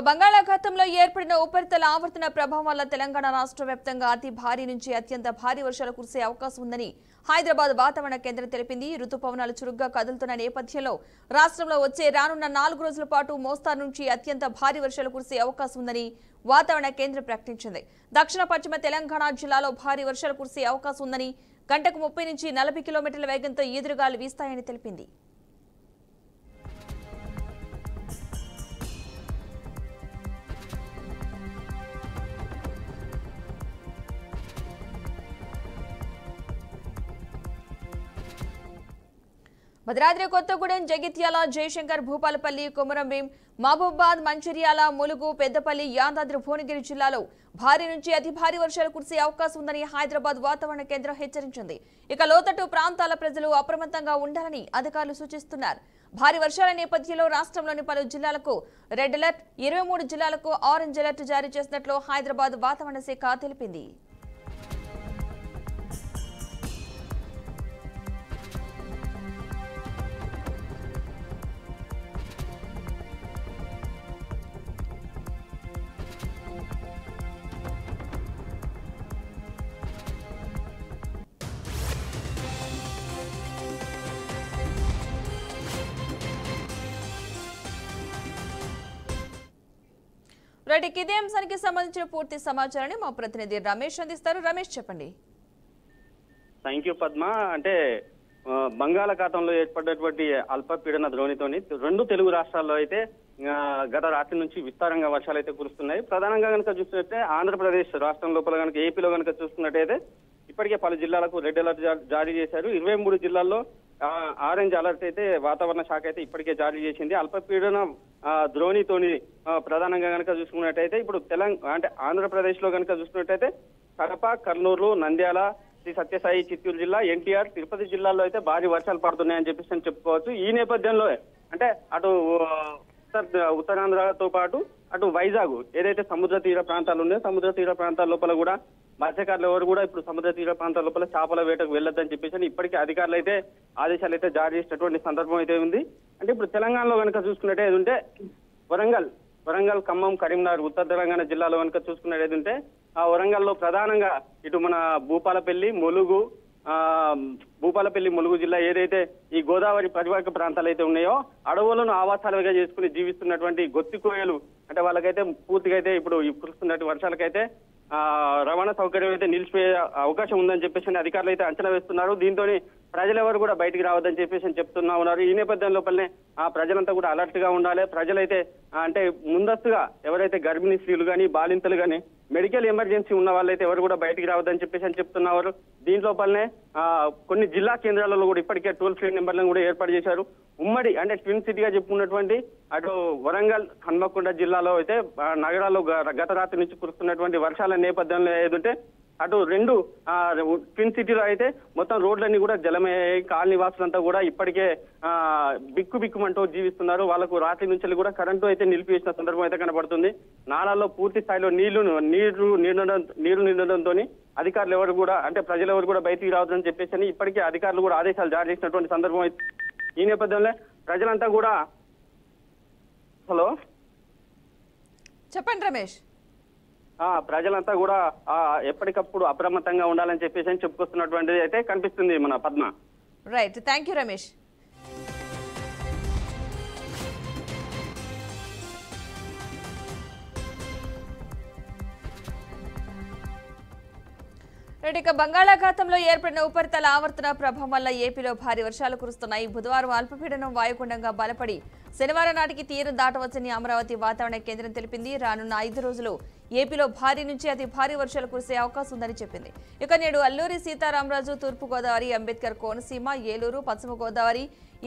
బంగాళాఖాతంలో ఏర్పడిన ఉపరితల ఆవర్తన ప్రభావం వల్ల తెలంగాణ రాష్ట్ర వ్యాప్తంగా అతి భారీ నుంచి అత్యంత భారీ వర్షాలు కురిసే అవకాశం ఉందని హైదరాబాద్ వాతావరణ కేంద్రం తెలిపింది. రుతుపవనాలు చురుగ్గా కదులుతున్న నేపథ్యంలో రాష్ట్రంలో వచ్చే రానున్న 4 రోజుల పాటు మోస్తారు నుంచి అత్యంత భారీ వర్షాలు కురిసే అవకాశం ఉందని వాతావరణ కేంద్రం ప్రకటించింది. దక్షిణ పశ్చిమ తెలంగాణ జిల్లాలో భారీ వర్షాలు కురిసే అవకాశం ఉందని, గంటకు 30 నుంచి 40 కిలోమీటర్ల వేగంతో ఈదురుగాలు వీస్తాయని తెలిపింది. భద్రాద్రి కొత్తగూడెం, జగిత్యాల, జయశంకర్, భూపాలపల్లి, కొమరంభీం, మహబూబాబాద్, మంచిర్యాల, ములుగు, పెద్దపల్లి, యాదాద్రి భువనగిరి జిల్లాలో భారీ నుంచి అతి భారీ వర్షాలు కురిసే అవకాశం ఉందని హైదరాబాద్ వాతావరణ కేంద్రం హెచ్చరించింది. ఇక లోతట్టు ప్రాంతాల ప్రజలు అప్రమత్తంగా ఉండాలని అధికారులు సూచిస్తున్నారు. భారీ వర్షాల నేపథ్యంలో రాష్ట్రంలోని పలు జిల్లాలకు రెడ్ అలర్ట్, 23 జిల్లాలకు ఆరెంజ్ అలర్ట్ జారీ చేసినట్లు హైదరాబాద్ వాతావరణ శాఖ తెలిపింది. రైట్, ఇదే అంశానికి సంబంధించిన పూర్తి సమాచారాన్ని మా ప్రతినిధి రమేష్ అందిస్తారు. రమేష్, చెప్పండి. Thank you Padma. అంటే బంగాళాఖాతంలో ఏర్పడినటువంటి అల్పపీడన ద్రోణితోని 2 తెలుగు రాష్ట్రాల్లో అయితే గత రాత్రి నుంచి విస్తారంగా వర్షాలు అయితే కురుస్తున్నాయి. ప్రధానంగా కనుక చూస్తున్నట్టే ఆంధ్రప్రదేశ్ రాష్ట్రం లోపల కనుక ఏపీలో కనుక చూస్తున్నట్టయితే ఇప్పటికే పలు జిల్లాలకు రెడ్ అలర్ట్ జారీ చేశారు. 23 జిల్లాల్లో ఆరెంజ్ అలర్ట్ అయితే వాతావరణ శాఖ అయితే ఇప్పటికే జారీ చేసింది. అల్పపీడన ద్రోణితోని ప్రధానంగా కనుక చూసుకున్నట్టయితే ఇప్పుడు అంటే ఆంధ్రప్రదేశ్ లో కనుక చూసుకున్నట్టయితే కడప, కర్నూలు, నంద్యాల, శ్రీ సత్యసాయి చిత్తూరు జిల్లా, ఎన్టీఆర్, తిరుపతి జిల్లాల్లో అయితే భారీ వర్షాలు పడుతున్నాయని చెప్పేసి చెప్పుకోవచ్చు. ఈ నేపథ్యంలో అంటే అటు ఉత్తరాంధ్రతో పాటు అటు వైజాగ్ ఏదైతే సముద్ర తీర ప్రాంతాలు ఉన్నాయో సముద్ర తీర ప్రాంతాల లోపల కూడా మత్స్యకారులు ఎవరు కూడా ఇప్పుడు సముద్ర తీర ప్రాంతాల లోపల చేపల వేటకు వెళ్ళొద్దని చెప్పేసి ఇప్పటికీ అధికారులు అయితే ఆదేశాలు అయితే జారీ చేసినటువంటి సందర్భం అయితే ఉంది. అంటే ఇప్పుడు తెలంగాణలో కనుక చూసుకున్నట్టే ఉంటే వరంగల్, ఖమ్మం, కరీంనగర్, ఉత్తర తెలంగాణ జిల్లాలో కనుక చూసుకున్నట్టు ఉంటే ఆ వరంగల్లో ప్రధానంగా ఇటు మన భూపాలపల్లి, ములుగు జిల్లా ఏదైతే ఈ గోదావరి పరివాహక ప్రాంతాలు అయితే ఉన్నాయో అడవులను ఆవాసాలుగా చేసుకుని జీవిస్తున్నటువంటి గొత్తి కోయలు అంటే వాళ్ళకైతే పూర్తిగా అయితే ఇప్పుడు కురుస్తున్నట్టు వర్షాలకైతే రవాణా సౌకర్యం అయితే నిలిచిపోయే అవకాశం ఉందని చెప్పేసి అధికారులు అయితే అంచనా వేస్తున్నారు. దీంతో ప్రజలెవరు కూడా బయటికి రావద్దని చెప్పేసి చెప్తున్నా ఉన్నారు. ఈ నేపథ్యం లోపలనే ప్రజలంతా కూడా అలర్ట్ గా ఉండాలి. ప్రజలైతే అంటే ముందస్తుగా ఎవరైతే గర్భిణీ స్త్రీలు కానీ బాలింతలు కానీ మెడికల్ ఎమర్జెన్సీ ఉన్న వాళ్ళైతే ఎవరు కూడా బయటికి రావద్దని చెప్పేసి చెప్తున్నారు. దీంట్లోపలనే కొన్ని జిల్లా కేంద్రాలలో కూడా ఇప్పటికే టోల్ ఫ్రీ నెంబర్లను కూడా ఏర్పాటు చేశారు. ఉమ్మడి అంటే ట్విన్ సిటీగా చెప్పుకున్నటువంటి అటు వరంగల్, హన్మకొండ జిల్లాలో అయితే నగరాల్లో గత రాత్రి నుంచి కురుస్తున్నటువంటి వర్షాల నేపథ్యంలో ఏదంటే అటు 2 ట్విన్ సిటీలో అయితే మొత్తం రోడ్లన్నీ కూడా జలమయ్యాయి. కాలనీ వాసులంతా కూడా ఇప్పటికే బిక్కుమంటూ జీవిస్తున్నారు. వాళ్ళకు రాత్రి నుంచి కూడా కరెంటు అయితే నిలిపివేసిన సందర్భం అయితే కనబడుతుంది. నాలాల్లో పూర్తి స్థాయిలో నీరు నిండడంతో అధికారులు ఎవరు కూడా అంటే ప్రజలు ఎవరు కూడా బయటికి రావద్దని చెప్పేసి ఇప్పటికే అధికారులు కూడా ఆదేశాలు జారీ చేసినటువంటి సందర్భం అయితే ఈ నేపథ్యంలో ప్రజలంతా కూడా హలో చెప్పండి రమేష్. ప్రజలంతా కూడా ఎప్పటికప్పుడు అప్రమత్తంగా ఉండాలని చెప్పేసి చెప్పుకొస్తున్నటువంటిది అయితే కనిపిస్తుంది మన Padma. Right, thank you Ramesh. ఇక బంగాళాఖాతంలో ఏర్పడిన ఉపరితల ఆవర్తన ప్రభావం వల్ల ఏపీలో భారీ వర్షాలు కురుస్తున్నాయి. బుధవారం అల్పపీడనం వాయుగుండంగా బలపడి శనివారం నాటికి తీరం దాటవచ్చని అమరావతి వాతావరణ కేంద్రం తెలిపింది. రానున్న 5 రోజులు ఏపీలో భారీ నుంచి అతి భారీ వర్షాలు కురిసే అవకాశం ఉందని చెప్పింది. ఇక నేడు అల్లూరి సీతారామరాజు, తూర్పుగోదావరి, అంబేద్కర్ కోనసీమ, ఏలూరు, పశ్చిమ గోదావరి,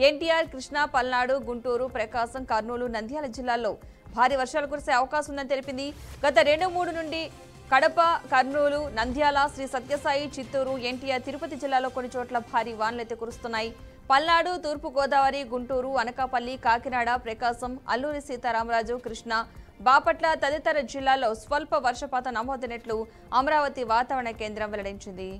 ఎన్టీఆర్, కృష్ణా, పల్నాడు, గుంటూరు, ప్రకాశం, కర్నూలు, నంద్యాల జిల్లాల్లో భారీ వర్షాలు కురిసే అవకాశం ఉందని తెలిపింది. గత 2-3 నుండి కడప, కర్నూలు, నంద్యాల, శ్రీ సత్యసాయి, చిత్తూరు, ఎన్టీఆర్, తిరుపతి జిల్లాలో కొన్ని చోట్ల భారీ వానలైతే కురుస్తున్నాయి. పల్నాడు, తూర్పు గోదావరి, గుంటూరు, అనకాపల్లి, కాకినాడ, ప్రకాశం, అల్లూరి సీతారామరాజు, కృష్ణా, బాపట్ల తదితర జిల్లాల్లో స్వల్ప వర్షపాతం నమోదైనట్లు అమరావతి వాతావరణ కేంద్రం వెల్లడించింది.